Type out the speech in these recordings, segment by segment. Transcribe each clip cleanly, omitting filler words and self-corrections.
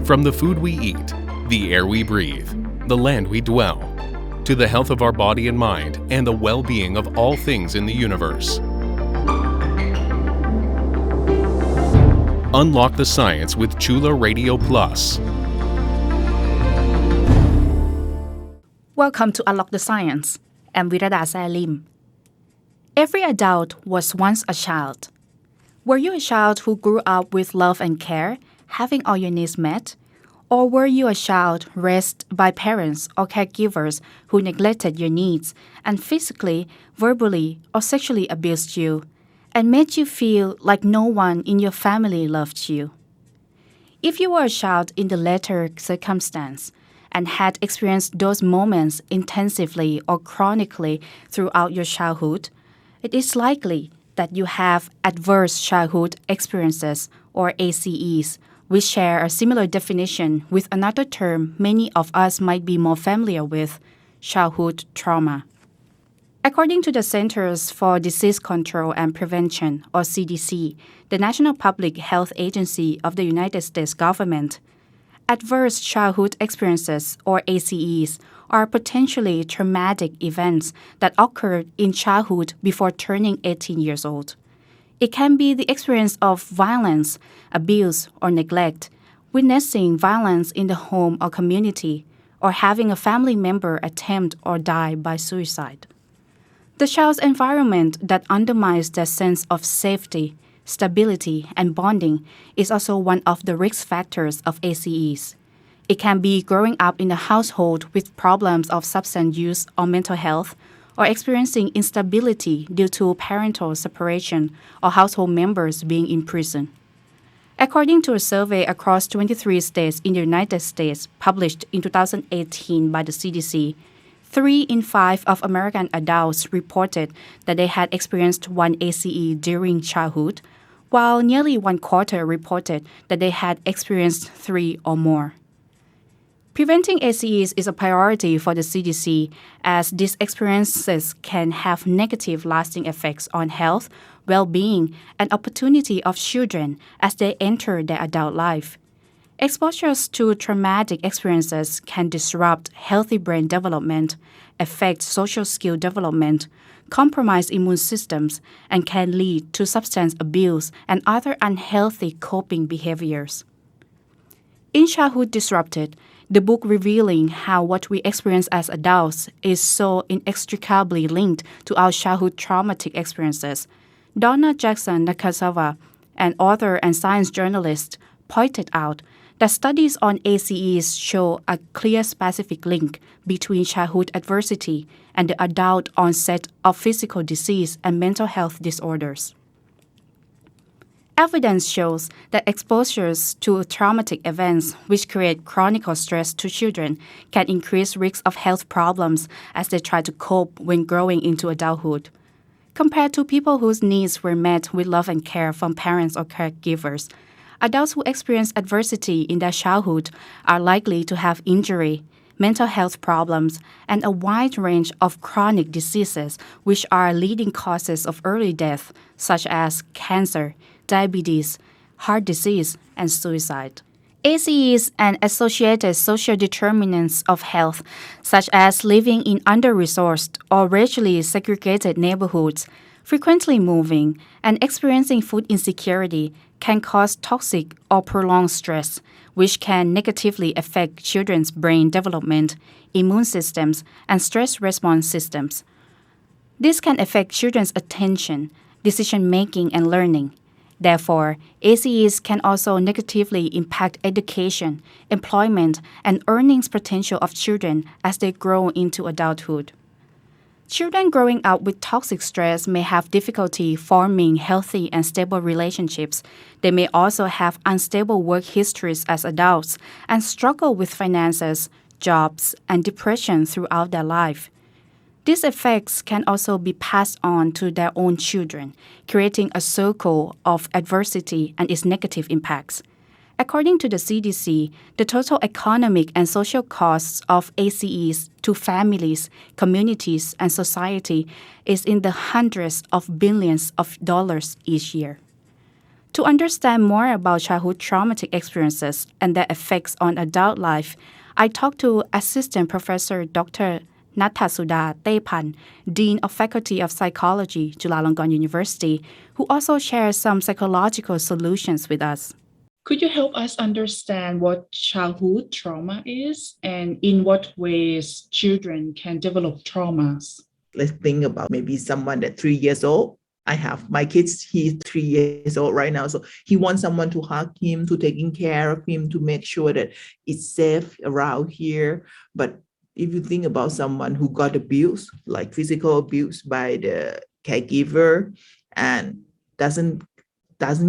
From the food we eat, the air we breathe, the land we dwell, to the health of our body and mind and the well-being of all things in the universe. Unlock the science with Chula Radio Plus. Welcome to Unlock the Science. I'm Virada Salim. Every adult was once a child. Were you a child who grew up with love and care, having all your needs met? Or were you a child raised by parents or caregivers who neglected your needs and physically, verbally, or sexually abused you and made you feel like no one in your family loved you? If you were a child in the latter circumstance and had experienced those moments intensively or chronically throughout your childhood, it is likely that you have adverse childhood experiences, or ACEs, which share a similar definition with another term many of us might be more familiar with, childhood trauma. According to the Centers for Disease Control and Prevention, or CDC, the National Public Health Agency of the United States government, adverse childhood experiences, or ACEs, are potentially traumatic events that occurred in childhood before turning 18 years old. It can be the experience of violence, abuse, or neglect, witnessing violence in the home or community, or having a family member attempt or die by suicide. The child's environment that undermines their sense of safety, stability, and bonding is also one of the risk factors of ACEs. It can be growing up in a household with problems of substance use or mental health, or experiencing instability due to parental separation or household members being in prison. According to a survey across 23 states in the United States published in 2018 by the CDC, 3 in 5 of American adults reported that they had experienced one ACE during childhood, while nearly 1/4 reported that they had experienced 3 or more. Preventing ACEs is a priority for the CDC, as these experiences can have negative lasting effects on health, well-being, and opportunity of children as they enter their adult life. Exposures to traumatic experiences can disrupt healthy brain development, affect social skill development, compromise immune systems, and can lead to substance abuse and other unhealthy coping behaviors. In Childhood Disrupted, the book revealing how what we experience as adults is so inextricably linked to our childhood traumatic experiences, Donna Jackson Nakasava, an author and science journalist, pointed out that studies on ACEs show a clear specific link between childhood adversity and the adult onset of physical disease and mental health disorders. Evidence shows that exposures to traumatic events which create chronic stress to children can increase risks of health problems as they try to cope when growing into adulthood. Compared to people whose needs were met with love and care from parents or caregivers, adults who experience adversity in their childhood are likely to have injury, mental health problems, and a wide range of chronic diseases which are leading causes of early death, such as cancer, diabetes, heart disease, and suicide. ACEs and associated social determinants of health, such as living in under-resourced or racially segregated neighborhoods, frequently moving, and experiencing food insecurity, can cause toxic or prolonged stress, which can negatively affect children's brain development, immune systems, and stress response systems. This can affect children's attention, decision-making, and learning. Therefore, ACEs can also negatively impact education, employment, and earnings potential of children as they grow into adulthood. Children growing up with toxic stress may have difficulty forming healthy and stable relationships. They may also have unstable work histories as adults and struggle with finances, jobs, and depression throughout their life. These effects can also be passed on to their own children, creating a circle of adversity and its negative impacts. According to the CDC, the total economic and social costs of ACEs to families, communities, and society is in the hundreds of billions of dollars each year. To understand more about childhood traumatic experiences and their effects on adult life, I talked to Assistant Professor Dr. Nattasuda Taephant, Dean of Faculty of Psychology, Chulalongkorn University, who also shares some psychological solutions with us. Could you help us understand what childhood trauma is and in what ways children can develop traumas? Let's think about maybe someone that's 3 years old. I have my kids, he's 3 years old right now. So he wants someone to hug him, to taking care of him, to make sure that it's safe around here. But if you think about someone who got abused, like physical abuse by the caregiver and doesn't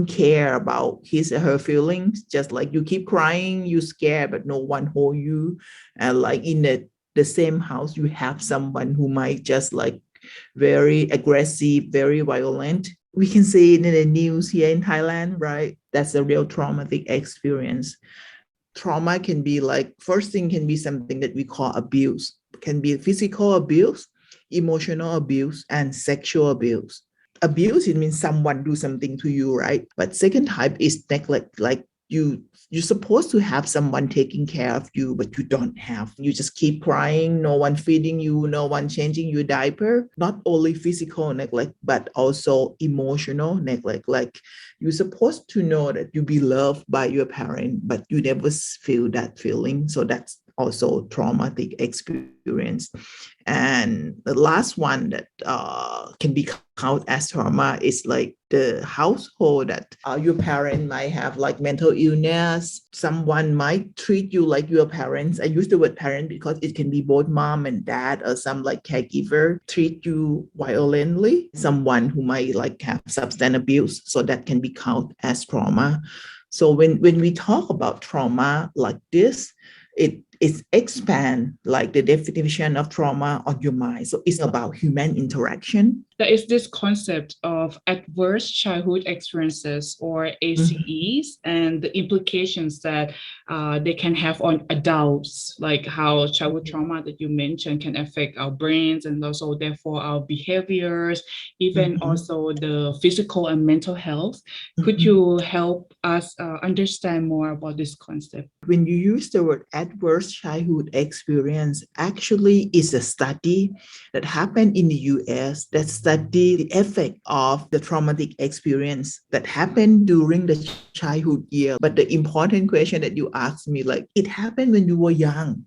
care about his or her feelings, just like you keep crying, you scared, but no one hold you. And like in the same house, you have someone who might just like very aggressive, very violent. We can see it in the news here in Thailand, right? That's a real traumatic experience. Trauma can be like, first thing can be something that we call abuse. It can be physical abuse, emotional abuse, and sexual abuse. Abuse, it means someone do something to you, right? But second type is neglect, like you're supposed to have someone taking care of you, but you don't have. You just keep crying, no one feeding you, no one changing your diaper. Not only physical neglect, but also emotional neglect. Like you're supposed to know that you be loved by your parent, but you never feel that feeling. So that's also traumatic experience. And the last one that can be counted as trauma is like the household that your parent might have like mental illness. Someone might treat you like your parents. I use the word parent because it can be both mom and dad or some like caregiver treat you violently. Someone who might like have substance abuse. So that can be counted as trauma. So when we talk about trauma like this, it expand like the definition of trauma on your mind. So it's about human interaction. There is this concept of adverse childhood experiences or ACEs and the implications that they can have on adults, like how childhood trauma that you mentioned can affect our brains and also therefore our behaviors, even also the physical and mental health. Could you help us understand more about this concept? When you use the word adverse childhood experience, actually is a study that happened in the US that study the effect of the traumatic experience that happened during the childhood year. But the important question that you asked me, like, it happened when you were young.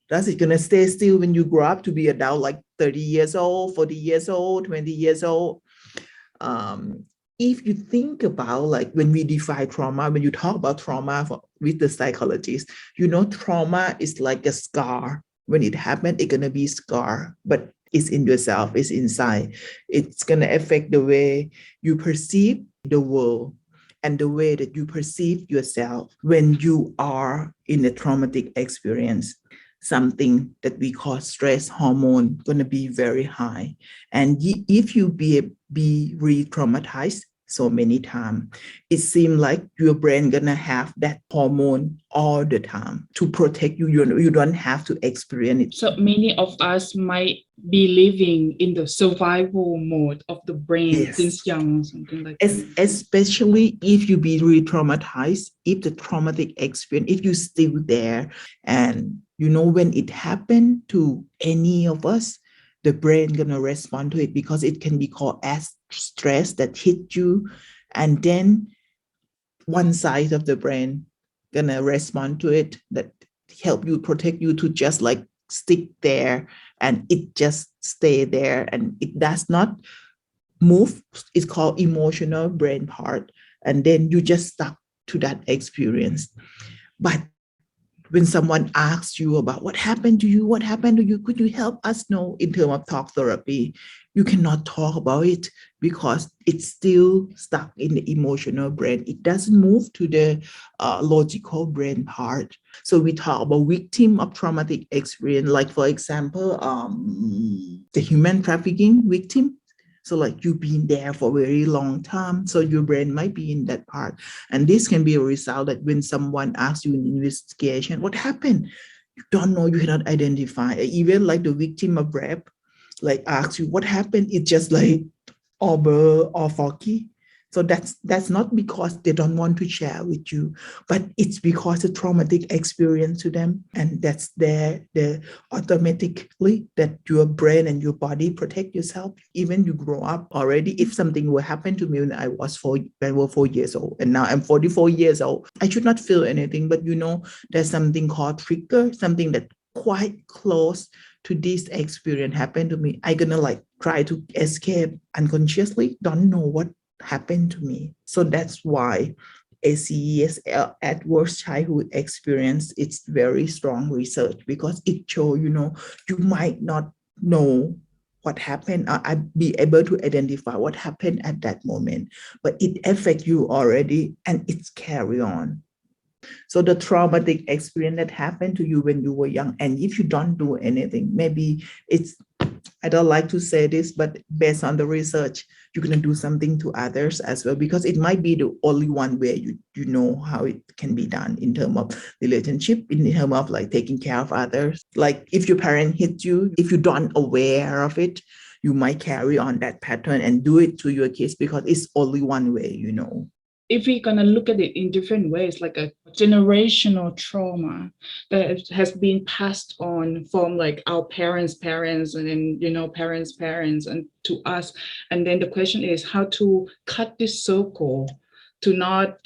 Does it gonna stay still when you grow up to be adult, like 30 years old, 40 years old, 20 years old? If you think about like when we define trauma, when you talk about trauma with the psychologist, you know, trauma is like a scar. When it happened, it's gonna be scar, but it's in yourself, it's inside. It's gonna affect the way you perceive the world and the way that you perceive yourself when you are in a traumatic experience. Something that we call stress hormone gonna be very high. And if you be re-traumatized so many times, it seems like your brain gonna have that hormone all the time to protect you. You don't have to experience it. So many of us might be living in the survival mode of the brain since young, something like that. Especially if you be re-traumatized, if the traumatic experience, if you're still there, and you know when it happened to any of us, the brain gonna respond to it because it can be called as stress that hit you, and then one side of the brain gonna respond to it that help you, protect you to just like stick there, and it just stay there and it does not move. It's called emotional brain part, and then you just stuck to that experience. But when someone asks you about what happened to you, could you help us know in terms of talk therapy? You cannot talk about it because it's still stuck in the emotional brain. It doesn't move to the logical brain part. So we talk about victim of traumatic experience, like for example, the human trafficking victim. So like you've been there for a very long time, so your brain might be in that part. And this can be a result that when someone asks you in investigation, what happened? You don't know, you cannot identify. Even like the victim of rape, like asks you, what happened? It's just like all blur, all foggy. So that's not because they don't want to share with you, but it's because a traumatic experience to them, and that's the automatically that your brain and your body protect yourself. Even you grow up already. If something will happen to me when I was 4 years old, and now I'm 44 years old, I should not feel anything. But there's something called trigger, something that quite close to this experience happened to me. I'm gonna try to escape unconsciously, don't know what happened to me. So that's why ACEs, adverse childhood experience, it's very strong research, because it shows, you might not know what happened. I'd be able to identify what happened at that moment, but it affects you already and it's carry on. So the traumatic experience that happened to you when you were young, and if you don't do anything, maybe I don't like to say this, but based on the research, you're going to do something to others as well, because it might be the only one way you know how it can be done in terms of relationship, in terms of taking care of others. Like if your parent hit you, if you don't aware of it, you might carry on that pattern and do it to your kids, because it's only one way, If we're going to look at it in different ways, like a generational trauma that has been passed on from our parents' and then, parents' and to us. And then the question is how to cut this circle to not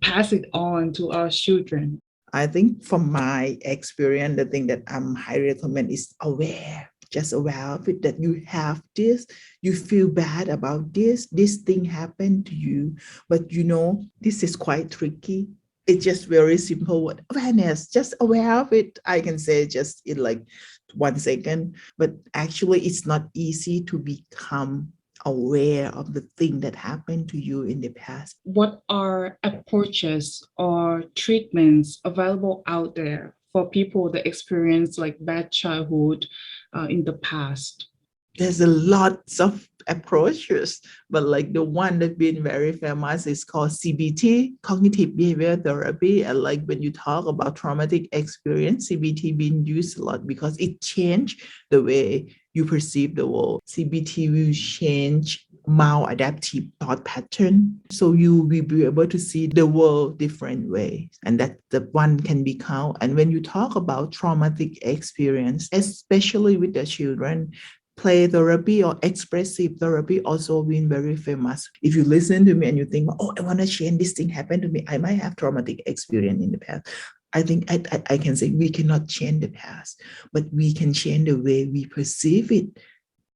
pass it on to our children. I think from my experience, the thing that I'm highly recommend is just aware of it, that you have this, you feel bad about this thing happened to you, but this is quite tricky. It's just very simple awareness, just aware of it. I can say just in 1 second, but actually it's not easy to become aware of the thing that happened to you in the past. What are approaches or treatments available out there for people that experience bad childhood in the past? There's a lots of approaches, but the one that's been very famous is called CBT, cognitive behavior therapy. And when you talk about traumatic experience, CBT being used a lot because it changed the way you perceive the world. CBT will change maladaptive thought pattern, so you will be able to see the world different ways, and that the one can be count. And when you talk about traumatic experience, especially with the children, play therapy or expressive therapy also been very famous. If you listen to me and you think, I want to change, this thing happened to me, I might have traumatic experience in the past. I think I can say we cannot change the past, but we can change the way we perceive it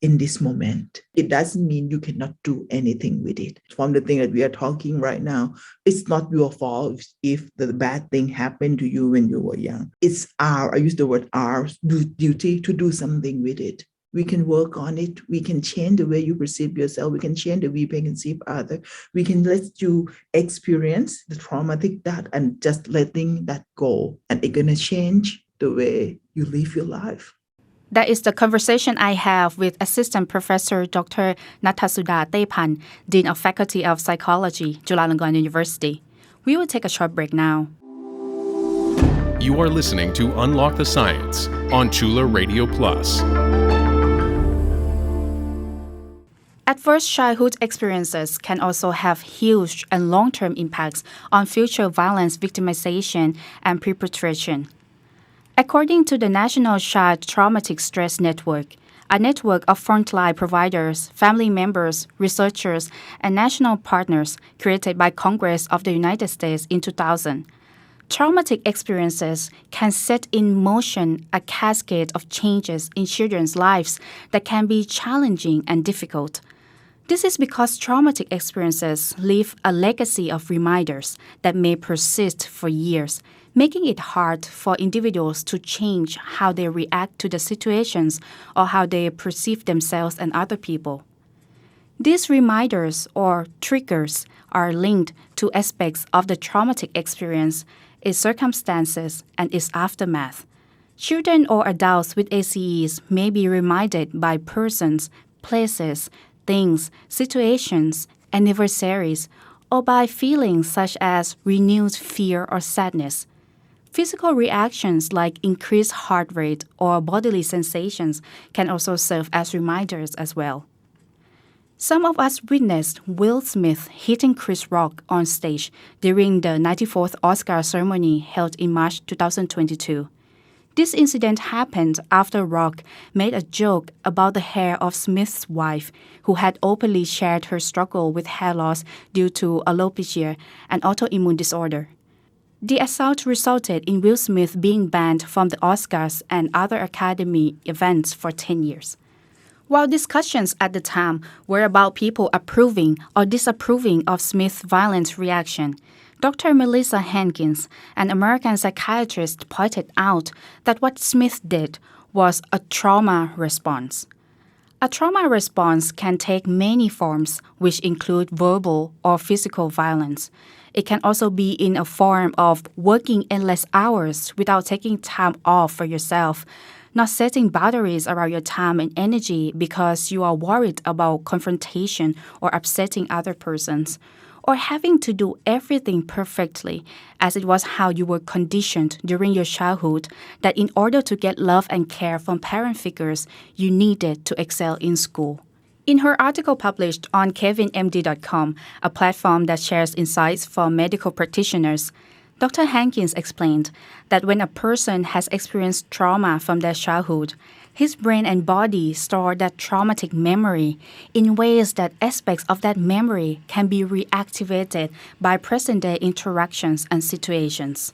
in this moment. It doesn't mean you cannot do anything with it. From the thing that we are talking right now, it's not your fault if the bad thing happened to you when you were young. It's I use the word our duty to do something with it. We can work on it. We can change the way you perceive yourself. We can change the way you perceive others. We can let you experience the traumatic that and just letting that go. And it's going to change the way you live your life. That is the conversation I have with Assistant Professor Dr. Nattasuda Taephant, Dean of Faculty of Psychology, Chulalongkorn University. We will take a short break now. You are listening to Unlock the Science on Chula Radio Plus. Adverse childhood experiences can also have huge and long-term impacts on future violence victimization and perpetration. According to the National Child Traumatic Stress Network, a network of frontline providers, family members, researchers, and national partners created by Congress of the United States in 2000, traumatic experiences can set in motion a cascade of changes in children's lives that can be challenging and difficult. This is because traumatic experiences leave a legacy of reminders that may persist for years, making it hard for individuals to change how they react to the situations or how they perceive themselves and other people. These reminders or triggers are linked to aspects of the traumatic experience, its circumstances, and its aftermath. Children or adults with ACEs may be reminded by persons, places, things, situations, anniversaries, or by feelings such as renewed fear or sadness. Physical reactions like increased heart rate or bodily sensations can also serve as reminders as well. Some of us witnessed Will Smith hitting Chris Rock on stage during the 94th Oscar ceremony held in March 2022. This incident happened after Rock made a joke about the hair of Smith's wife, who had openly shared her struggle with hair loss due to alopecia, an autoimmune disorder. The assault resulted in Will Smith being banned from the Oscars and other Academy events for 10 years. While discussions at the time were about people approving or disapproving of Smith's violent reaction, Dr. Melissa Hankins, an American psychiatrist, pointed out that what Smith did was a trauma response. A trauma response can take many forms, which include verbal or physical violence. It can also be in a form of working endless hours without taking time off for yourself, not setting boundaries around your time and energy because you are worried about confrontation or upsetting other persons, or having to do everything perfectly, as it was how you were conditioned during your childhood that in order to get love and care from parent figures, you needed to excel in school. In her article published on kevinmd.com, a platform that shares insights for medical practitioners, Dr. Hankins explained that when a person has experienced trauma from their childhood, his brain and body store that traumatic memory in ways that aspects of that memory can be reactivated by present-day interactions and situations.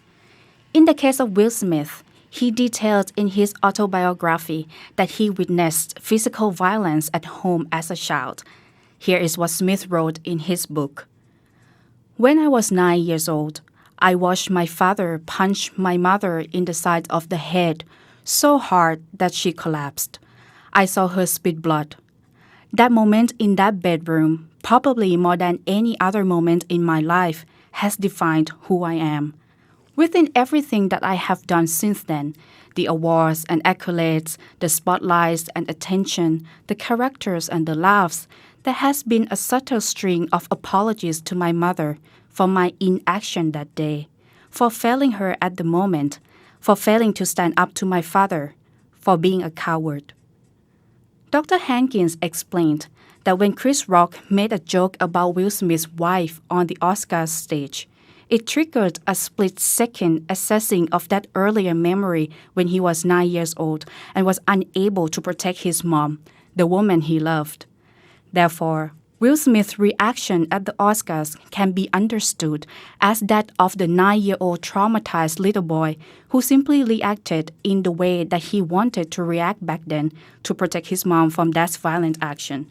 In the case of Will Smith, he detailed in his autobiography that he witnessed physical violence at home as a child. Here is what Smith wrote in his book. When I was 9 years old, I watched my father punch my mother in the side of the head so hard that she collapsed. I saw her spit blood. That moment in that bedroom, probably more than any other moment in my life, has defined who I am. Within everything that I have done since then, the awards and accolades, the spotlights and attention, the characters and the laughs, there has been a subtle string of apologies to my mother for my inaction that day, for failing her at the moment, for failing to stand up to my father, for being a coward. Dr. Hankins explained that when Chris Rock made a joke about Will Smith's wife on the Oscars stage, it triggered a split-second assessing of that earlier memory when he was 9 years old and was unable to protect his mom, the woman he loved. Therefore, Will Smith's reaction at the Oscars can be understood as that of the 9-year-old traumatized little boy who simply reacted in the way that he wanted to react back then to protect his mom from that violent action.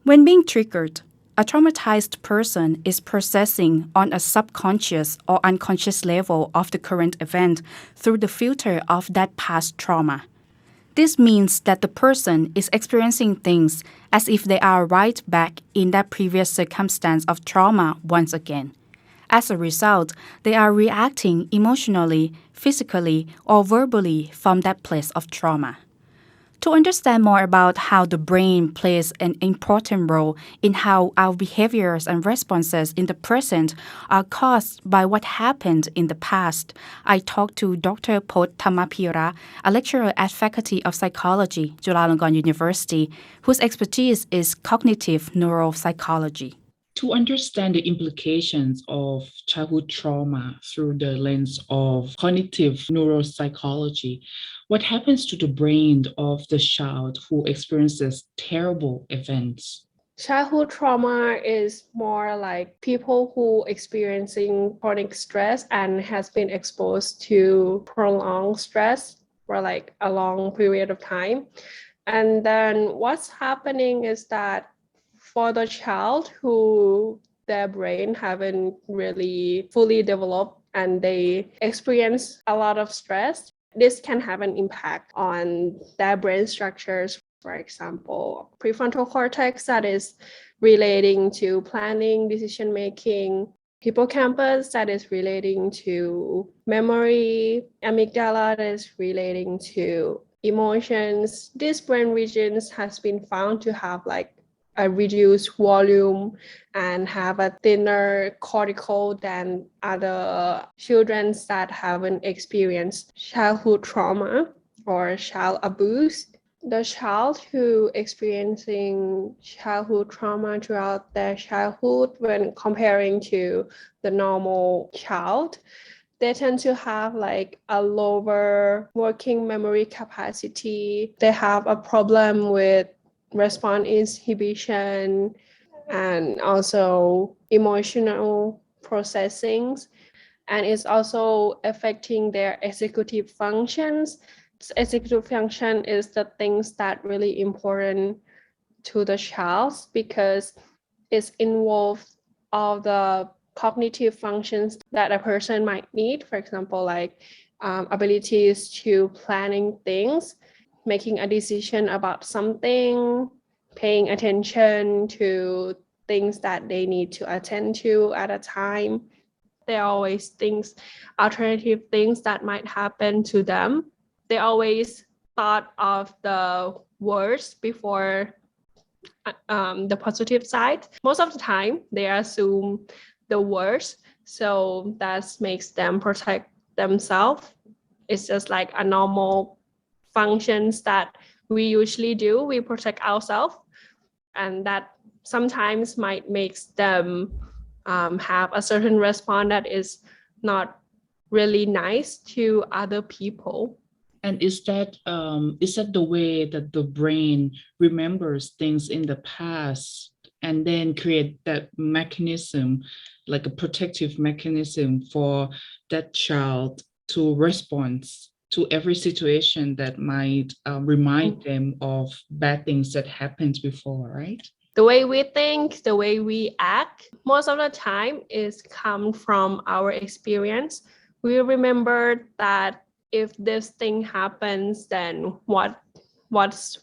When being triggered, a traumatized person is processing on a subconscious or unconscious level of the current event through the filter of that past trauma. This means that the person is experiencing things as if they are right back in that previous circumstance of trauma once again. As a result, they are reacting emotionally, physically, or verbally from that place of trauma. To understand more about how the brain plays an important role in how our behaviors and responses in the present are caused by what happened in the past, I talked to Dr. Phot Dhammapeera, a lecturer at Faculty of Psychology, Chulalongkorn University, whose expertise is cognitive neuropsychology. To understand the implications of childhood trauma through the lens of cognitive neuropsychology, what happens to the brain of the child who experiences terrible events? Childhood trauma is more like people who experiencing chronic stress and has been exposed to prolonged stress for like a long period of time. And then what's happening is that for the child who their brain haven't really fully developed and they experience a lot of stress, this can have an impact on their brain structures. For example, prefrontal cortex that is relating to planning, decision making, hippocampus that is relating to memory, amygdala that is relating to emotions. These brain regions has been found to have like a reduced volume and have a thinner cortical than other children that haven't experienced childhood trauma or child abuse. The child who experiencing childhood trauma throughout their childhood, when comparing to the normal child, they tend to have like a lower working memory capacity. They have a problem with response inhibition and also emotional processing, and it's also affecting their executive functions. Executive function is the things that really important to the child because it's involved all the cognitive functions that a person might need. For example, like abilities to planning things, making a decision about something, paying attention to things that they need to attend to at a time. There are always things, alternative things that might happen to them. They always thought of the worst before the positive side. Most of the time, they assume the worst, so that makes them protect themselves. It's just like a normal functions that we usually do. We protect ourselves, and that sometimes might makes them have a certain response that is not really nice to other people. And is that the way that the brain remembers things in the past and then create that mechanism, like a protective mechanism for that child to respond to every situation that might remind them of bad things that happened before, right? The way we think, the way we act, most of the time is come from our experience. We remember that if this thing happens, then what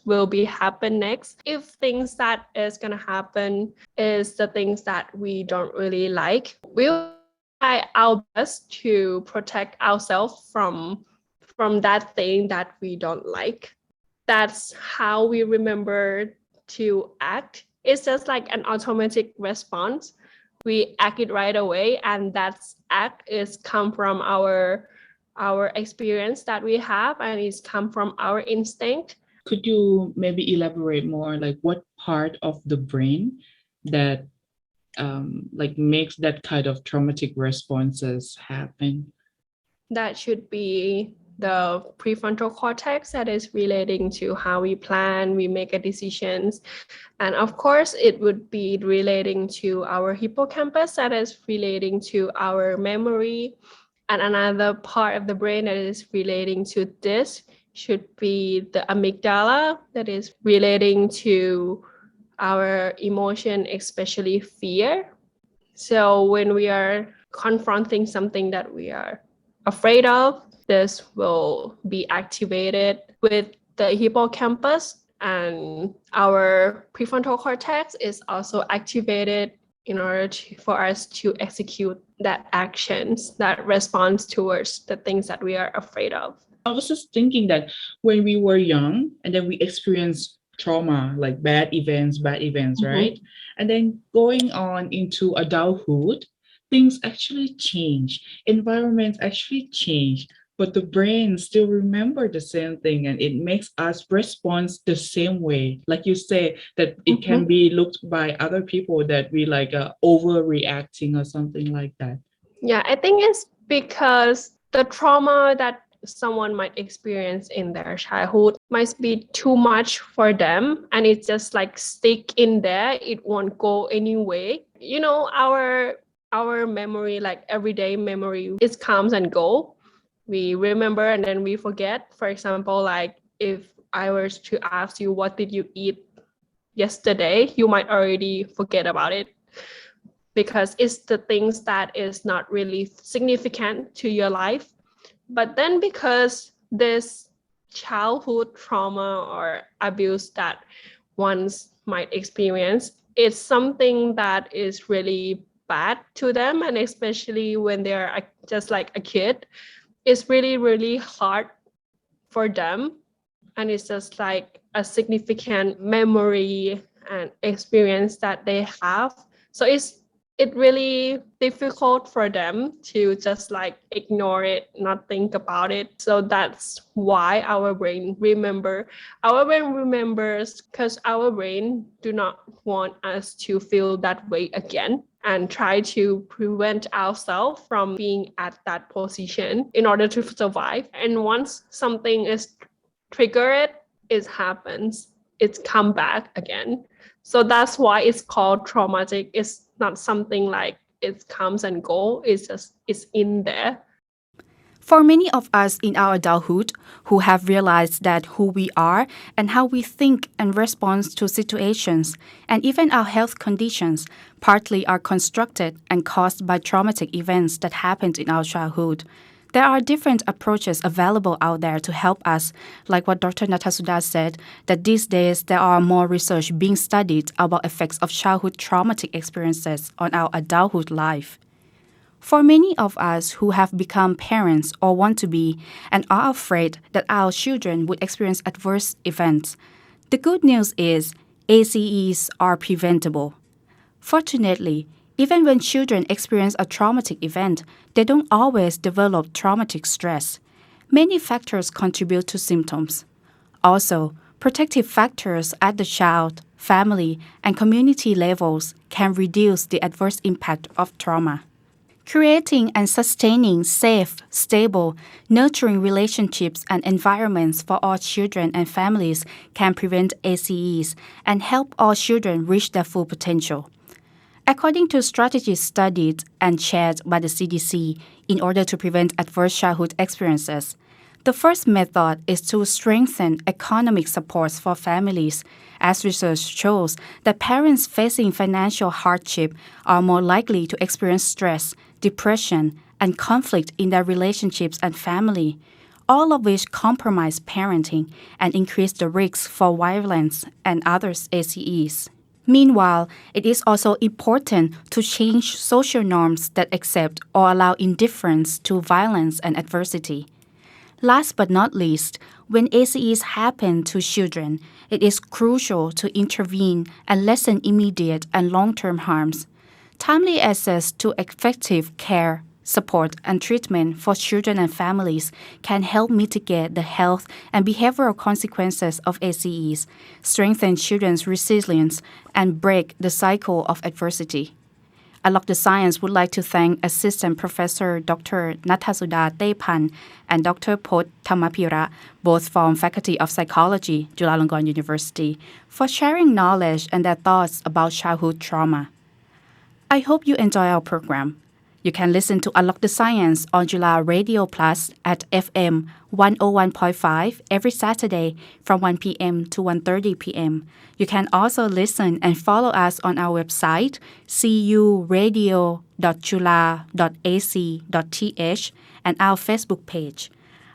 will be happen next? If things that is gonna happen is the things that we don't really like, we'll try our best to protect ourselves from that thing that we don't like. That's how we remember to act. It's just like an automatic response. We act it right away, and that act is come from our experience that we have, and it's come from our instinct. Could you maybe elaborate more, like what part of the brain that like makes that kind of traumatic responses happen? That should be the prefrontal cortex, that is relating to how we plan, we make a decisions. And of course, it would be relating to our hippocampus, that is relating to our memory. And another part of the brain that is relating to this should be the amygdala, that is relating to our emotion, especially fear. So when we are confronting something that we are afraid of, this will be activated with the hippocampus, and our prefrontal cortex is also activated in order for us to execute that actions, that response towards the things that we are afraid of. I was just thinking that when we were young and then we experienced trauma, like bad events, right? And then going on into adulthood, things actually change, environments actually change, but the brain still remember the same thing, and it makes us respond the same way. Like you say, that it can be looked by other people that we like overreacting or something like that. Yeah, I think it's because the trauma that someone might experience in their childhood might be too much for them, and it's just like stick in there. It won't go anyway. You know, our memory, like everyday memory, it comes and go. We remember and then we forget. For example, like if I was to ask you, what did you eat yesterday? You might already forget about it, because it's the things that is not really significant to your life. But then because this childhood trauma or abuse that one might experience, it's something that is really bad to them, and especially when they're just like a kid, it's really, really hard for them. And it's just like a significant memory and experience that they have. So it's it's really difficult for them to just like ignore it, not think about it. So that's why our brain remembers because our brain do not want us to feel that way again and try to prevent ourselves from being at that position in order to survive. And once something is triggered, it happens, it's come back again. So that's why it's called traumatic. It's not something like it comes and go. It's in there. For many of us in our adulthood who have realized that who we are and how we think and respond to situations, and even our health conditions, partly are constructed and caused by traumatic events that happened in our childhood. There are different approaches available out there to help us, like what Dr. Nattasuda said, that these days there are more research being studied about effects of childhood traumatic experiences on our adulthood life. For many of us who have become parents or want to be and are afraid that our children would experience adverse events, the good news is ACEs are preventable. Fortunately, even when children experience a traumatic event, they don't always develop traumatic stress. Many factors contribute to symptoms. Also, protective factors at the child, family, and community levels can reduce the adverse impact of trauma. Creating and sustaining safe, stable, nurturing relationships and environments for all children and families can prevent ACEs and help all children reach their full potential. According to strategies studied and shared by the CDC in order to prevent adverse childhood experiences, the first method is to strengthen economic supports for families, as research shows that parents facing financial hardship are more likely to experience stress, depression, and conflict in their relationships and family, all of which compromise parenting and increase the risks for violence and other ACEs. Meanwhile, it is also important to change social norms that accept or allow indifference to violence and adversity. Last but not least, when ACEs happen to children, it is crucial to intervene and lessen immediate and long-term harms. Timely access to effective care, support, and treatment for children and families can help mitigate the health and behavioral consequences of ACEs, strengthen children's resilience, and break the cycle of adversity. Unlock the Science would like to thank Assistant Professor Dr. Nattasuda Taephant and Dr. Phot Dhammapeera, both from Faculty of Psychology, Chulalongkorn University, for sharing knowledge and their thoughts about childhood trauma. I hope you enjoy our program. You can listen to Unlock the Science on Chula Radio Plus at FM 101.5 every Saturday from 1 p.m. to 1:30 p.m. You can also listen and follow us on our website, curadio.chula.ac.th, and our Facebook page.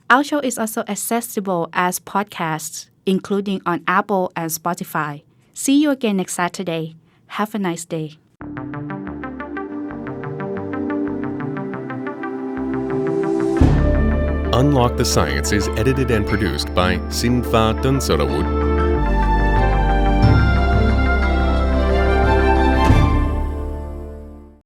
Our show is also accessible as podcasts, including on Apple and Spotify. See you again next Saturday. Have a nice day. Unlock the Science is edited and produced by Sinfa Tunsarawut